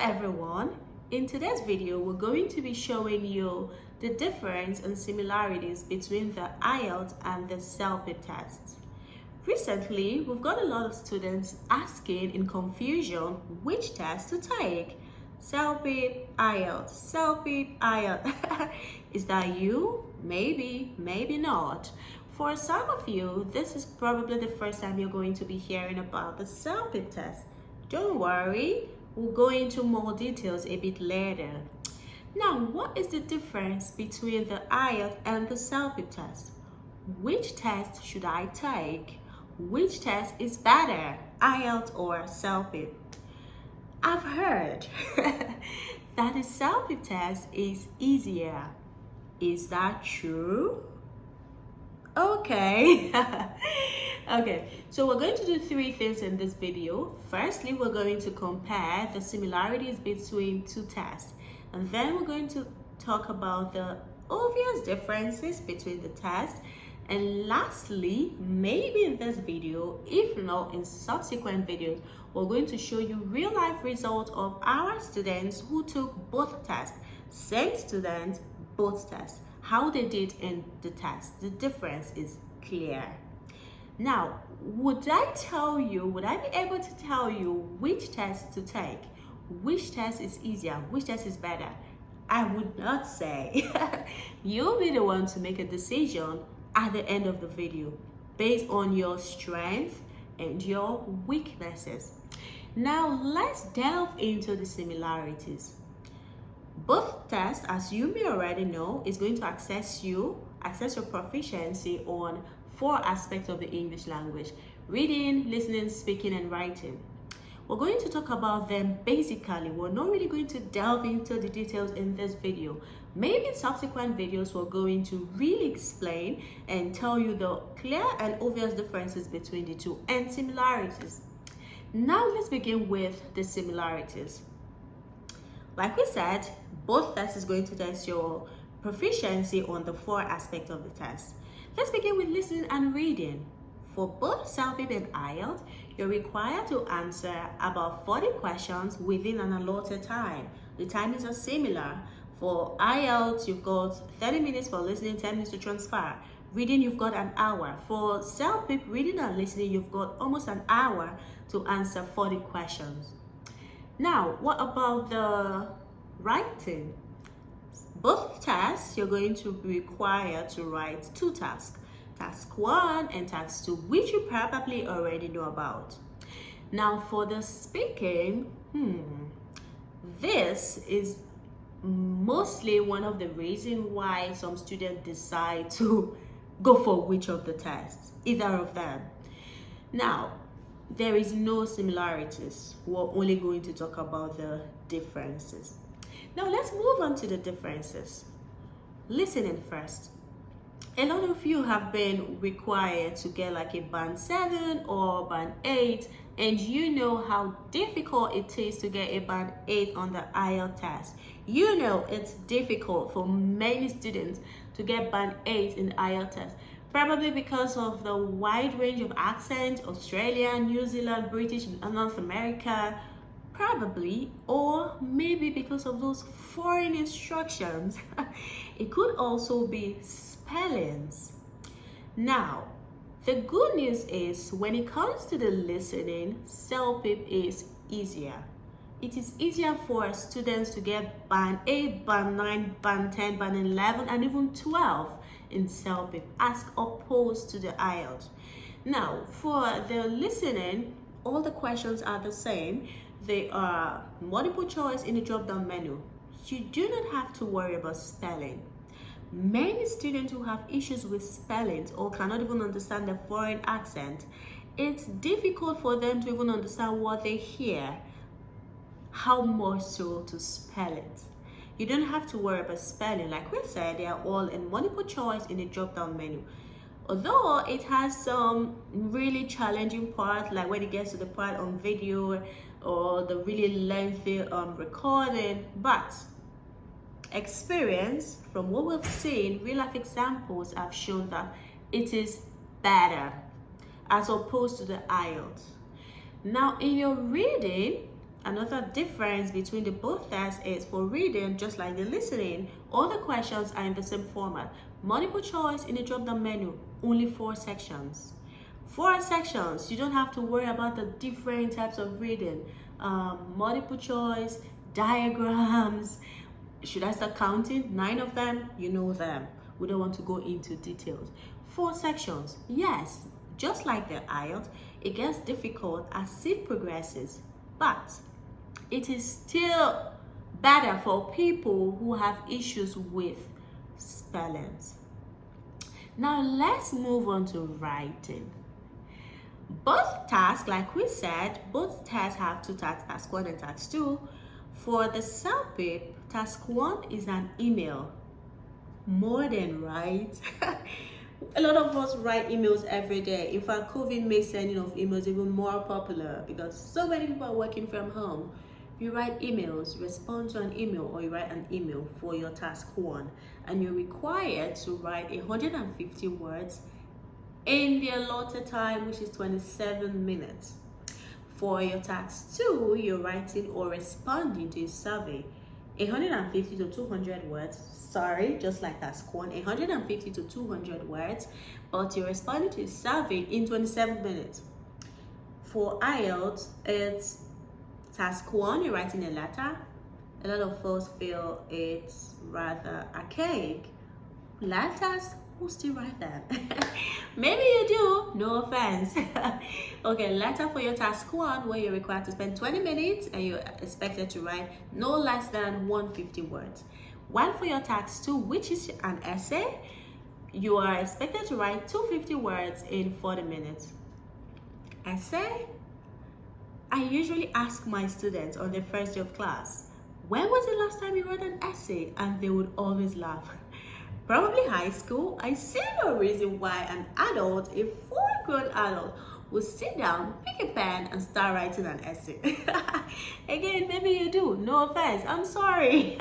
everyone, in today's video we're going to be showing you the difference and similarities between the IELTS and the CELPIP tests. Recently, we've got a lot of students asking in confusion which test to take. CELPIP, IELTS, CELPIP, IELTS. Is that you? Maybe, maybe not. For some of you, this is probably the first time you're going to be hearing about the CELPIP test. Don't worry, we'll go into more details a bit later. Now, what is the difference between the IELTS and the CELPIP test? Which test should I take? Which test is better, IELTS or CELPIP? I've heard that the CELPIP test is easier. Is that true? Okay. Okay, so we're going to do three things in this video. Firstly, we're going to compare the similarities between two tests, and then we're going to talk about the obvious differences between the tests, and lastly, maybe in this video, if not in subsequent videos, we're going to show you real life results of our students who took both tests. Same students, both tests, how they did in the test. The difference is clear. Now, would I be able to tell you which test to take? Which test is easier? Which test is better? I would not say. You'll be the one to make a decision at the end of the video based on your strength and your weaknesses. Now, let's delve into the similarities. Both tests, as you may already know, is going to assess your proficiency on 4 aspects of the English language: reading, listening, speaking, and writing. We're going to talk about them basically. We're not really going to delve into the details in this video. Maybe in subsequent videos we're going to really explain and tell you the clear and obvious differences between the two and similarities. Now let's begin with the similarities. Like we said, both tests is going to test your proficiency on the 4 aspects of the test. Let's begin with listening and reading. For both CELPIP and IELTS, you're required to answer about 40 questions within an allotted time. The timings are similar. For IELTS, you've got 30 minutes for listening, 10 minutes to transfer. Reading, you've got an hour. For CELPIP, reading and listening, you've got almost an hour to answer 40 questions. Now, what about the writing? Both tests, you're going to be required to write 2 tasks. Task 1 and task 2, which you probably already know about. Now, for the speaking, this is mostly one of the reasons why some students decide to go for which of the tests, either of them. Now, there is no similarities. We're only going to talk about the differences. Now let's move on to the differences. Listening first. A lot of you have been required to get like a band 7 or band 8, and you know how difficult it is to get a band 8 on the IELTS test. You know it's difficult for many students to get band 8 in the IELTS test. Probably because of the wide range of accents, Australian, New Zealand, British, and North America, probably, or maybe because of those foreign instructions. It could also be spellings. Now, the good news is when it comes to the listening, CELPIP is easier. It is easier for students to get band 8, band 9, band 10, band 11, and even 12 in CELPIP as opposed to the IELTS. Now, for the listening, all the questions are the same. They are multiple choice in the drop-down menu. You do not have to worry about spelling. Many students who have issues with spelling or cannot even understand the foreign accent, it's difficult for them to even understand what they hear. How more so to spell it? You don't have to worry about spelling. Like we said, they are all in multiple choice in the drop-down menu. Although it has some really challenging parts, like when it gets to the part on video or the really lengthy recording, but experience from what we've seen, real life examples have shown that it is better as opposed to the IELTS. Now, in your reading, another difference between the both tests is for reading, just like the listening, all the questions are in the same format. Multiple choice in the drop-down menu, only 4 sections. 4 sections, you don't have to worry about the different types of reading. Multiple choice, diagrams. Should I start counting? 9 of them, you know them. We don't want to go into details. 4 sections, yes, just like the IELTS, it gets difficult as it progresses, but it is still better for people who have issues with spellings. Now let's move on to writing. Both tasks, like we said, both tests have 2 tasks, task 1 and task 2. For the CELPIP, task 1 is an email. More than right? A lot of us write emails every day. In fact, COVID makes sending of emails even more popular because so many people are working from home. You write emails, respond to an email, or you write an email for your task 1, and you're required to write 150 words in the allotted time, which is 27 minutes. For your task 2, you're writing or responding to a survey, 150 to 200 words. Sorry, just like task 1, 150 to 200 words, but you're responding to a survey in 27 minutes. For IELTS, it's task 1, you're writing a letter. A lot of us feel it's rather archaic. Letters, who still write that? Maybe you do, no offense. Okay, letter for your task 1, where you're required to spend 20 minutes and you're expected to write no less than 150 words. While for your task 2, which is an essay, you are expected to write 250 words in 40 minutes. Essay, I usually ask my students on their first day of class, when was the last time you wrote an essay? And they would always laugh. Probably high school. I see no reason why an adult, a full-grown adult, would sit down, pick a pen, and start writing an essay. Again, maybe you do. No offense. I'm sorry.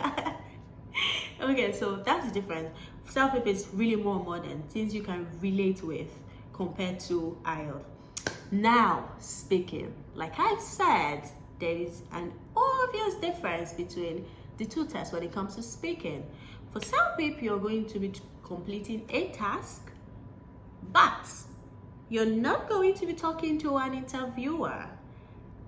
Okay, so that's the difference. CELPIP is really more modern, things you can relate with compared to IELTS. Now, speaking. Like I said, there is an obvious difference between the 2 tests when it comes to speaking. For CELPIP, you're going to be completing a task, but you're not going to be talking to an interviewer.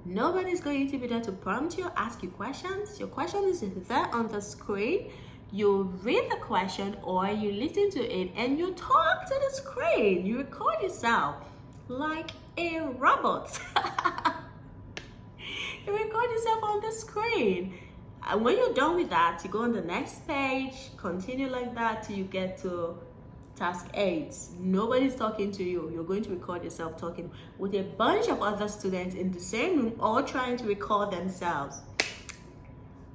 Nobody's going to be there to prompt you, ask you questions. Your question is there on the screen. You read the question or you listen to it and you talk to the screen. You record yourself like a robot. You record yourself on the screen. And when you're done with that, you go on the next page, continue like that till you get to task 8. Nobody's talking to you. You're going to record yourself talking with a bunch of other students in the same room, all trying to record themselves.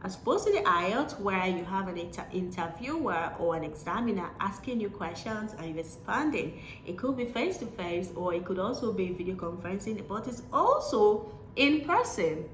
As opposed to the IELTS, where you have an interviewer or an examiner asking you questions and you're responding. It could be face-to-face or it could also be video conferencing, but it's also in person.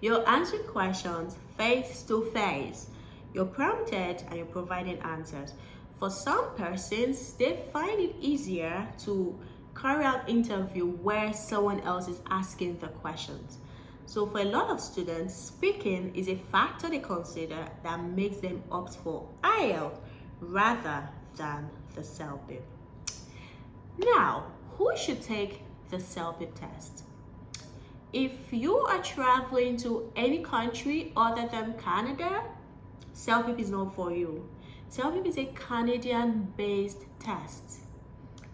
You're answering questions face-to-face. You're prompted and you're providing answers. For some persons, they find it easier to carry out interview where someone else is asking the questions. So for a lot of students, speaking is a factor they consider that makes them opt for IELTS rather than the CELPIP. Now, who should take the CELPIP test? If you are traveling to any country other than Canada, CELPIP is not for you. CELPIP is a Canadian-based test.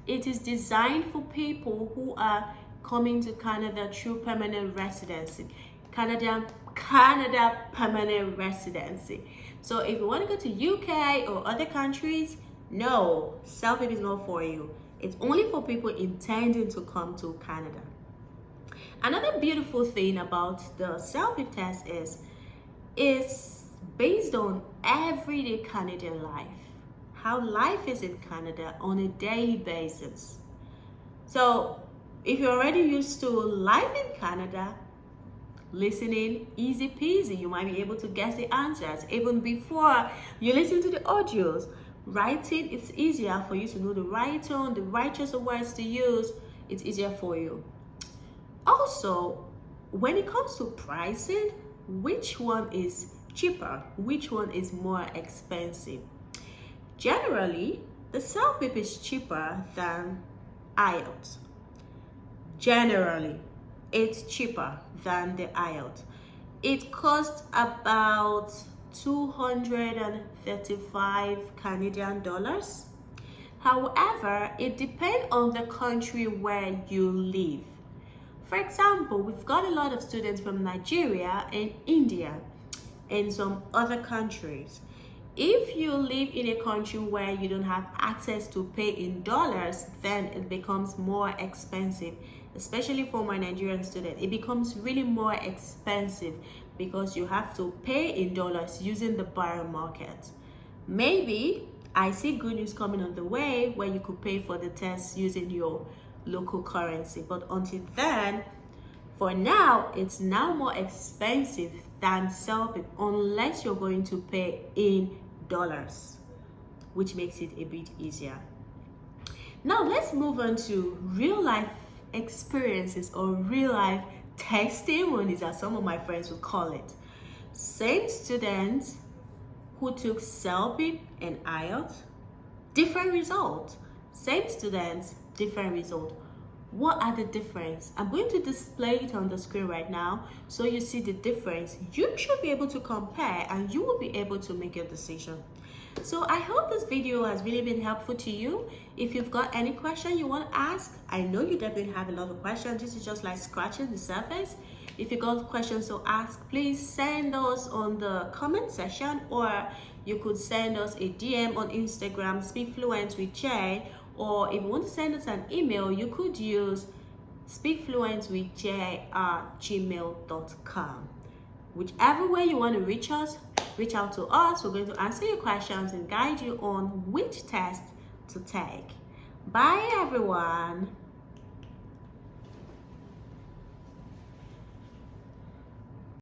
It is designed for people who are coming to Canada through permanent residency. Canada permanent residency. So if you want to go to UK or other countries, no, CELPIP is not for you. It's only for people intending to come to Canada. Another beautiful thing about the CELPIP test is it's based on everyday Canadian life. How life is in Canada on a daily basis. So if you're already used to life in Canada, listening, easy peasy, you might be able to guess the answers even before you listen to the audios. Writing, it's easier for you to know the right tone, the right choice of words to use. It's easier for you. Also, when it comes to pricing, which one is cheaper? Which one is more expensive? Generally, the CELPIP is cheaper than IELTS. Generally, it's cheaper than the IELTS. It costs about 235 Canadian dollars. However, it depends on the country where you live. For example, we've got a lot of students from Nigeria and India and some other countries. If you live in a country where you don't have access to pay in dollars, then it becomes more expensive, especially for my Nigerian student. It becomes really more expensive because you have to pay in dollars using the buyer market. Maybe I see good news coming on the way where you could pay for the test using your local currency, but until then, for now, it's now more expensive than CELPIP unless you're going to pay in dollars, which makes it a bit easier. Now let's move on to real life experiences or real life testimonies, as some of my friends would call it. Same students who took CELPIP and IELTS, different results. Same students, different result. What are the difference? I'm going to display it on the screen right now so you see the difference. You should be able to compare and you will be able to make your decision. So I hope this video has really been helpful to you. If you've got any question you want to ask, I know you definitely have a lot of questions. This is just like scratching the surface. If you got questions to ask, please send us on the comment section, or you could send us a DM on Instagram, speakfluentwithjeay, or if you want to send us an email, you could use speakfluentwithjeay@gmail.com. Whichever way you want to reach out to us. We're going to answer your questions and guide you on which test to take. Bye, everyone.